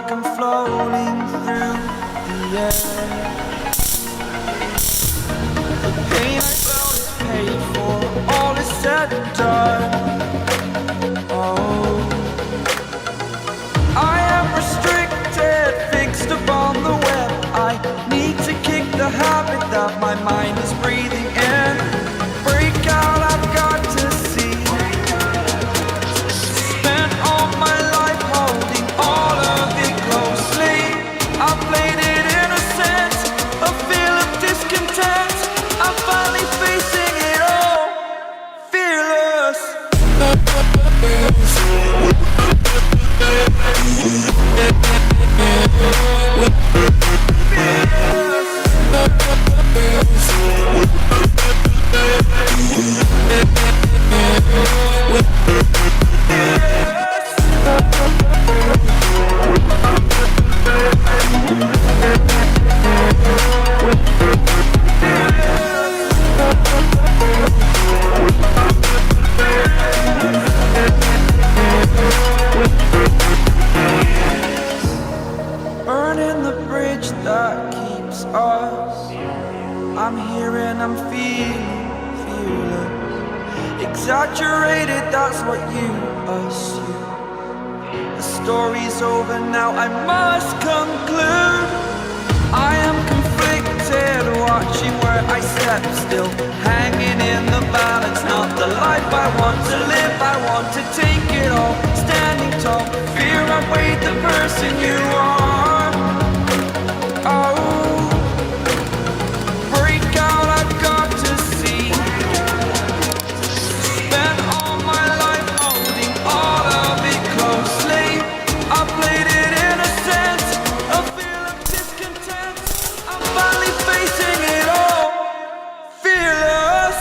like I'm floating through the air. The pain I felt is paid for, all is said and done. Oh, I am restricted, fixed upon the web. I need to kick the habit that my mind is breathing in. Break out, I've got to see. Spent all my life holding all of it closely. I played it innocent, a feel of discontent. I'm finally facing it all, fearless. Burning the bridge that keeps us. I'm here and I'm feeling fearless. Exaggerated, that's what you assume. The story's over now, I must conclude. I am conflicted, watching where I step still, hanging in the balance. Not the life I want to live, I want to take it all. Standing tall, fear outweighed the person you are. Oh, break out, I've got to see. Spent all my life holding all of it closely. I played it innocent, a feel of discontent. I'm finally facing it all, fearless.